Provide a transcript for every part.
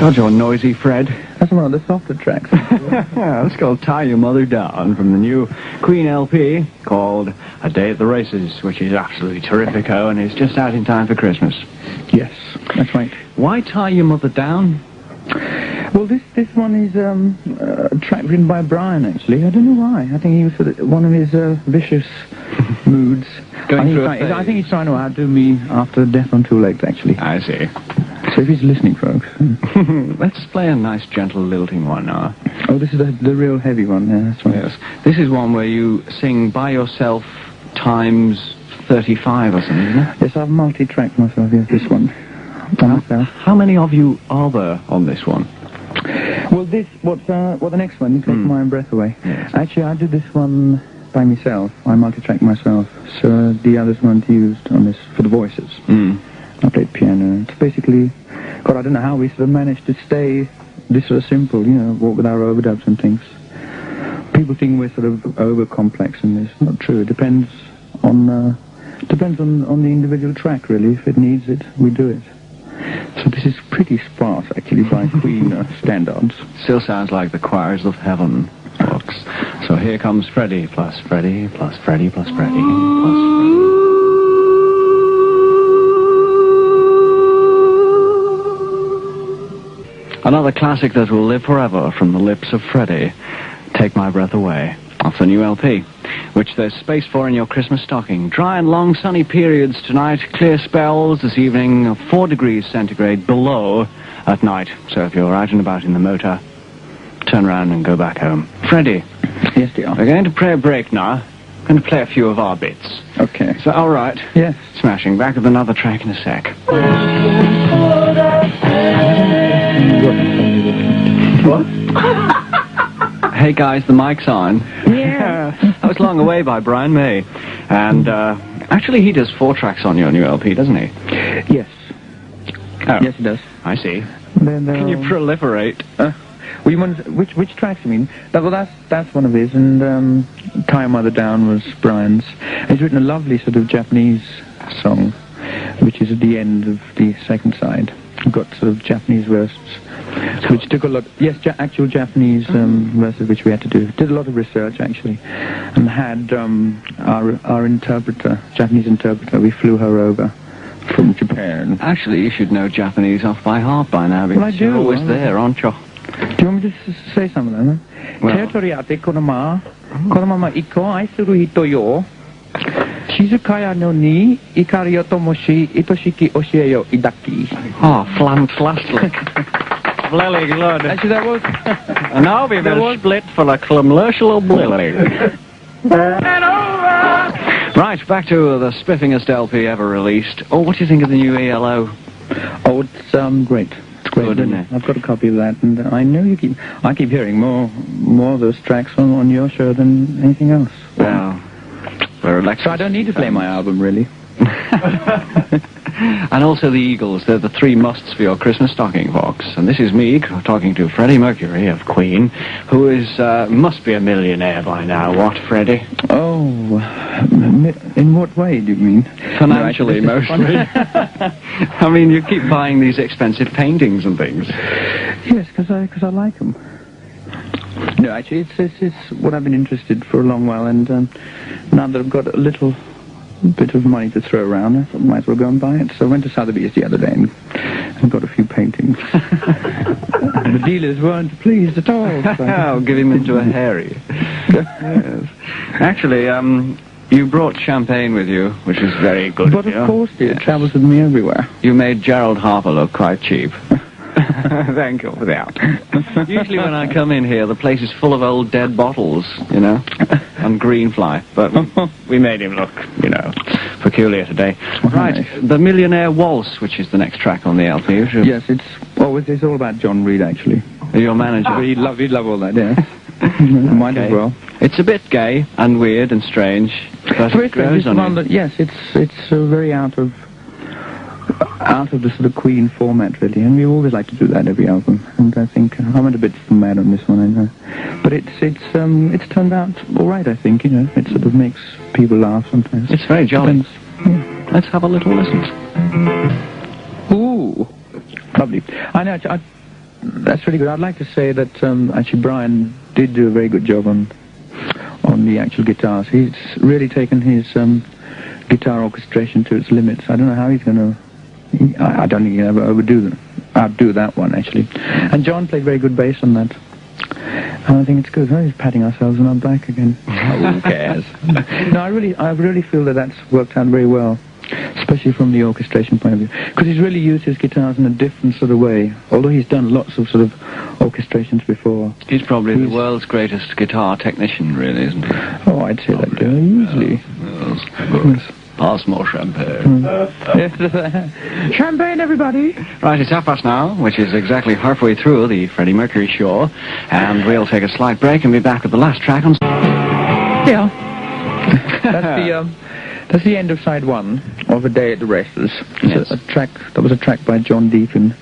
God, you're noisy, Fred. That's one of the softer tracks. That's called Tie Your Mother Down from the new Queen LP called A Day at the Races, which is absolutely terrifico and is just out in time for Christmas. Yes, that's right. Why Tie Your Mother Down? Well, this one is a track written by Brian, actually. I don't know why. I think he was sort of one of his vicious moods. I think he's trying to outdo me after Death on Two Legs, actually. I see. So if he's listening, folks... Let's play a nice, gentle, lilting one now. Oh, this is the real heavy one, yeah, that's right. Yes. This is one where you sing by yourself times 35 or something, isn't it? Yes, I've multi-tracked myself, yes, this one. How many of you are there on this one? Well, the next one, You Take My Breath Away. Yes. Actually, I did this one by myself. I multi-tracked myself. So the others weren't used on this for the voices. I played piano. It's basically... God, I don't know how we sort of managed to stay this sort of simple, what with our overdubs and things. People think we're sort of over-complex, and it's not true. It depends on the individual track, really. If it needs it, we do it. So this is pretty sparse, actually, by Queen standards. Still sounds like the choirs of heaven, folks. So here comes Freddie plus Freddie plus Freddie plus Freddie plus Freddie. Another classic that will live forever from the lips of Freddie, Take My Breath Away, off the new LP, which there's space for in your Christmas stocking. Dry and long sunny periods tonight, clear spells this evening, 4 degrees centigrade below at night. So if you're out and about in the motor, turn around and go back home. Freddie. Yes, dear. We're going to play a break now. We're going to play a few of our bits. Okay. Is that all right? Yes. Smashing. Back with another track in a sec. What? Hey guys, the mic's on. Yeah. That was Long Away by Brian May. And actually he does 4 tracks on your new LP, doesn't he? Yes. Oh. Yes, he does. I see. Then, Can you proliferate? Well, you want which tracks you mean? That's one of his, and Tie Your Mother Down was Brian's. He's written a lovely sort of Japanese song, which is at the end of the second side. We've got sort of Japanese verses, which took a lot... Yes, actual Japanese verses, which we had to do. Did a lot of research, actually, and had our interpreter, Japanese interpreter, we flew her over from Japan. Actually, you should know Japanese off by heart by now, because well, I do. You're always there, aren't you? Do you want me to say some of them? Territoriate konoma mama iko aisuru hito yo. Shizukaya no ni ikari yo tomoshi itoshiki oshie yo idaki. Oh, fantastic. Really good. Actually, that was... And now we will split for the commercial oblivion. Right, back to the spiffingest LP ever released. Oh, what do you think of the new ELO? Oh, it's great. It's great, good, isn't it? I've got a copy of that, and I know I keep hearing more of those tracks on your show than anything else. Well, so I don't need to play my album, really. And also the Eagles. They're the 3 musts for your Christmas stocking box. And this is me talking to Freddie Merkьюри of Queen, who is must be a millionaire by now. What, Freddie? Oh, in what way do you mean? Financially, mostly. I mean, you keep buying these expensive paintings and things. Yes, because I like them. No, actually, it's what I've been interested for a long while, and now that I've got a little bit of money to throw around, I thought I might as well go and buy it. So I went to Sotheby's the other day and got a few paintings. And the dealers weren't pleased at all. So I'll give him into a hairy. Yes. Actually, you brought champagne with you, which is very good. But of course, dear, it travels with me everywhere. You made Gerald Harper look quite cheap. Thank you for that. Usually when I come in here, the place is full of old dead bottles, and green fly. But we made him look, peculiar today. Right, The Millionaire Waltz, which is the next track on the LP. Yes, it's all about John Reed, actually. Your manager. He'd love all that, yeah. Might as well. It's a bit gay and weird and strange. But it grows on you. Yes, it's very out of the sort of Queen format, really, and we always like to do that every album. And I think I went a bit mad on this one, I know, but it's turned out all right. I think it sort of makes people laugh sometimes. It's very jolly. Yeah. Let's have a little listen. Ooh, lovely. I know. that's really good. I'd like to say that actually Brian did do a very good job on the actual guitars. He's really taken his guitar orchestration to its limits. I don't know how he's going to... I don't think he'll ever outdo that one, actually. And John played very good bass on that. And I think it's good. We're just patting ourselves on our back again. Who cares? No, I really feel that that's worked out very well, especially from the orchestration point of view, because he's really used his guitars in a different sort of way. Although he's done lots of sort of orchestrations before. He's probably the world's greatest guitar technician, really, isn't he? Oh, I'd say that, easily. Yes. Pass more champagne. Champagne, everybody! Right, it's 1:30 now, which is exactly halfway through the Freddie Mercury show, and we'll take a slight break and be back with the last track on... Yeah. That's the end of side one of A Day at the Races. Yes. That was a track by John Deacon,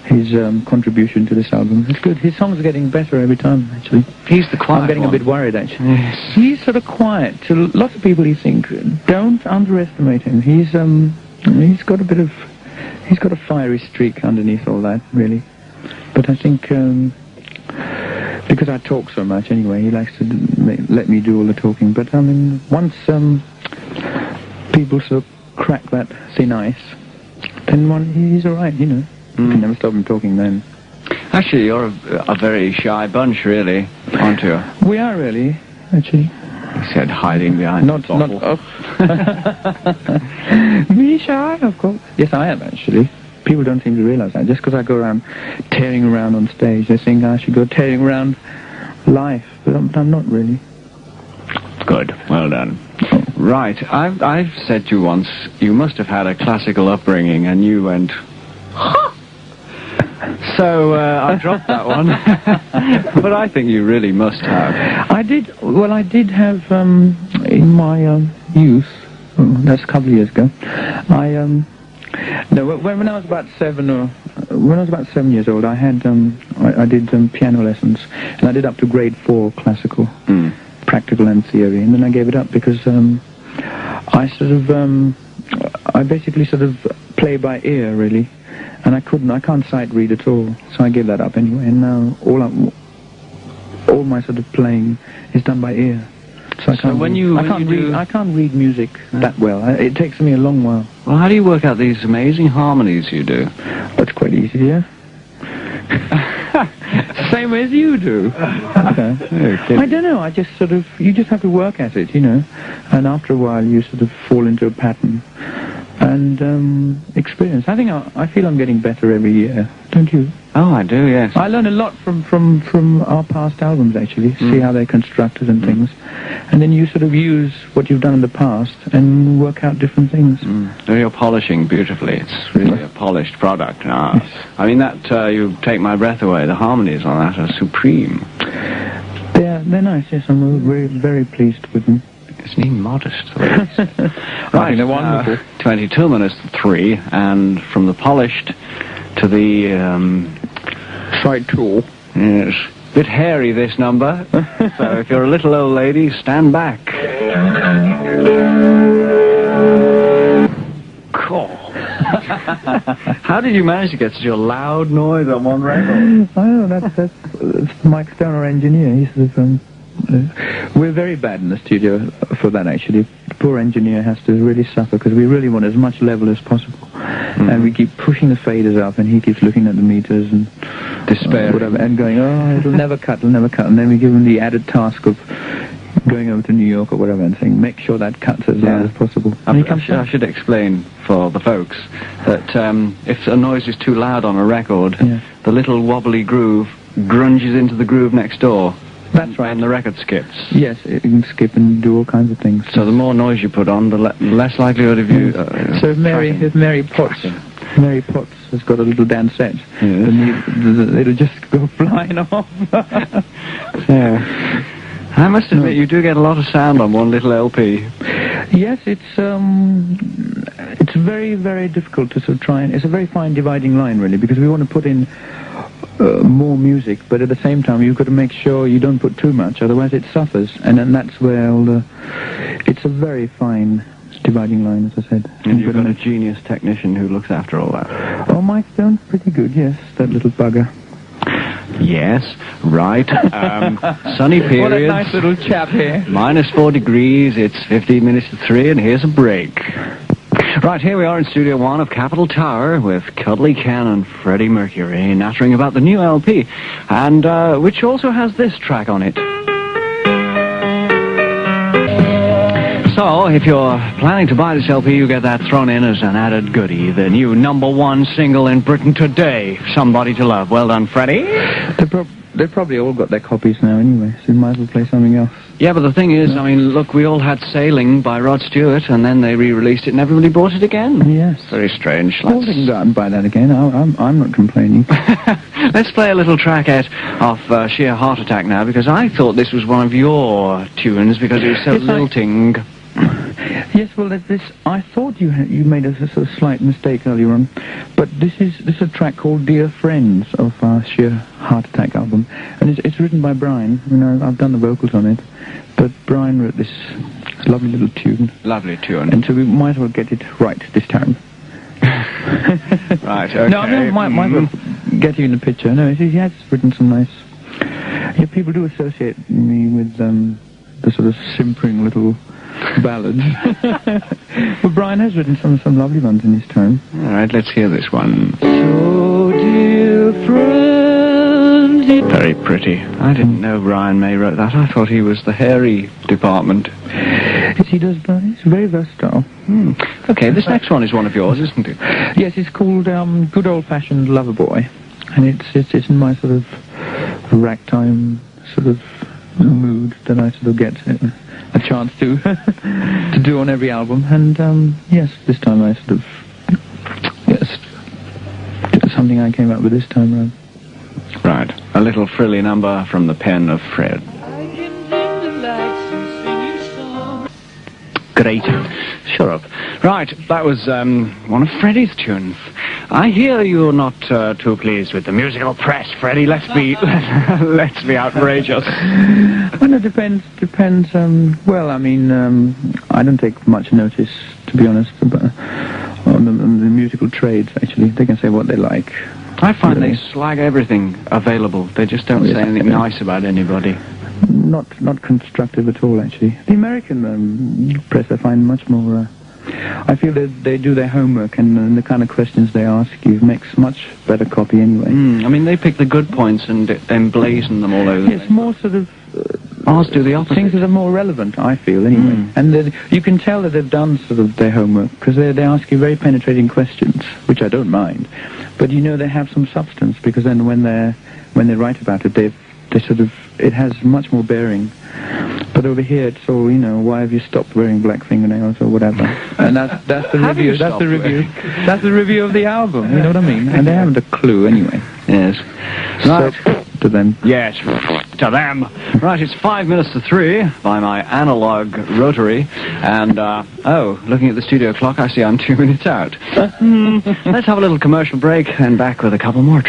his contribution to this album. It's good. His songs are getting better every time, actually. He's the quiet I'm getting one. a bit worried, actually. Yes. He's sort of quiet. To lots of people, he thinks, don't underestimate him. He's got a fiery streak underneath all that, really. But I think, because I talk so much anyway, he likes to let me do all the talking. But, I mean, once people sort of crack that thin ice, then he's all right, you know. You can never stop him talking then. Actually, you're a very shy bunch, really, aren't you? We are really, actually. He said, hiding behind the bottle. Me shy, of course. Yes, I am, actually. People don't seem to realise that. Just because I go around tearing around on stage, they think I should go tearing around life. But I'm not really. Good. Well done. Right, I've said to you once, you must have had a classical upbringing, and you went... So, I dropped that one. But I think you really must have. I did have, in my youth, that's a couple of years ago, when I was about 7 years old, I had, I did piano lessons, and I did up to grade 4 classical, practical and theory, and then I gave it up because, I basically sort of play by ear, really. And I can't sight read at all, so I gave that up anyway. And now all my sort of playing is done by ear. So I can't read music that well. It takes me a long while. Well, how do you work out these amazing harmonies you do? That's quite easy, yeah. Same as you do. Okay. I don't know. I just sort of you just have to work at it, you know. And after a while, you sort of fall into a pattern. And experience. I feel I'm getting better every year. Don't you? Oh, I do, yes. I learn a lot from our past albums, actually. See how they're constructed and things. And then you sort of use what you've done in the past and work out different things. You're polishing beautifully. It's really a polished product. Yes. I mean, that, you take my breath away. The harmonies on that are supreme. They're nice, yes. I'm very, very pleased with them. Isn't he modest? Right, they're wonderful. 22 minutes to 3, and from the polished to the side tool. Yes, bit hairy this number. So if you're a little old lady, stand back. Cool. How did you manage to get such a loud noise on one record? I don't know. That's Mike Stone, our engineer. He's sort of. We're very bad in the studio for that, actually. The poor engineer has to really suffer because we really want as much level as possible. And we keep pushing the faders up, and he keeps looking at the meters and despair, whatever, and going, oh, it'll never cut. And then we give him the added task of going over to New York or whatever and saying, make sure that cuts as loud as possible. I should explain for the folks that if a noise is too loud on a record, the little wobbly groove grunges into the groove next door. That's right. And the record skips. Yes, it can skip and do all kinds of things. So the more noise you put on, the less likelihood of you... so if Mary Potts has got a little dancette, then it'll just go flying off. Yeah. I must admit, you do get a lot of sound on one little LP. Yes, it's very, very difficult to sort of try and... It's a very fine dividing line, really, because we want to put in... more music, but at the same time you've got to make sure you don't put too much, otherwise it suffers, and then that's where it's a very fine dividing line, as I said. And you've got a genius technician who looks after all that. Oh, Mike Stone's pretty good, yes, that little bugger. Yes, right. Sunny periods. What a nice little chap here. -4 degrees, it's 15 minutes to 3, and here's a break. Right, here we are in Studio 1 of Capitol Tower with Cuddly Ken and Freddie Merkьюри nattering about the new LP, and which also has this track on it. So, if you're planning to buy this LP, you get that thrown in as an added goodie. The new #1 single in Britain today, Somebody to Love. Well done, Freddie. They've probably all got their copies now anyway, so you might as well play something else. Yeah, but the thing is, I mean, look, we all had Sailing by Rod Stewart, and then they re-released it and everybody bought it again. Yes. Very strange. Well, they can go out and buy that again. I'm not complaining. Let's play a little track out of Sheer Heart Attack now, because I thought this was one of your tunes because it was so lilting. Yes, well, I thought you made a sort of slight mistake earlier on, but this is a track called Dear Friends of our Sheer Heart Attack album, and it's written by Brian. I mean, I've done the vocals on it, but Brian wrote this lovely little tune. Lovely tune. And so we might as well get it right this time. Right, okay. No, I mean, might as well get you in the picture. No, he has written some nice... Yeah, people do associate me with the sort of simpering little... ballads. But Brian has written some lovely ones in his time. All right, let's hear this one. So dear friends... Very pretty. I didn't know Brian May wrote that. I thought he was the hairy department. Yes, he does, but he's very versatile. Okay, this next one is one of yours, isn't it? Yes, it's called Good Old Fashioned Lover Boy, and it's in my sort of ragtime sort of mood that I sort of get a chance to do on every album, and yes, this time I sort of something I came up with this time around. Right, a little frilly number from the pen of Fred. Great. Shut up. Right, that was one of Freddie's tunes. I hear you're not too pleased with the musical press, Freddie. Let's be outrageous. Well, it depends. Well, I mean, I don't take much notice, to be honest, on the musical trades. Actually, they can say what they like. I find they slag everything available. They just don't say anything nice about anybody. Not constructive at all, actually. The American press, I find much more... I feel that they do their homework, and the kind of questions they ask you makes much better copy anyway. I mean, they pick the good points and emblazon them all over. It's more sort of... ours do the opposite. Things that are more relevant, I feel, anyway. And you can tell that they've done sort of their homework, because they ask you very penetrating questions, which I don't mind. But you know they have some substance, because then when they write about it, they sort of... It has much more bearing. But over here, it's all, you know, why have you stopped wearing black fingernails or whatever? And that's the review. That's the review. That's the review of the album. You know what I mean? And they haven't a clue anyway. Yes. Right. So, to them. Yes, to them. Right, it's 5 minutes to 3 by my analog rotary. And, looking at the studio clock, I see I'm 2 minutes out. Let's have a little commercial break and back with a couple more.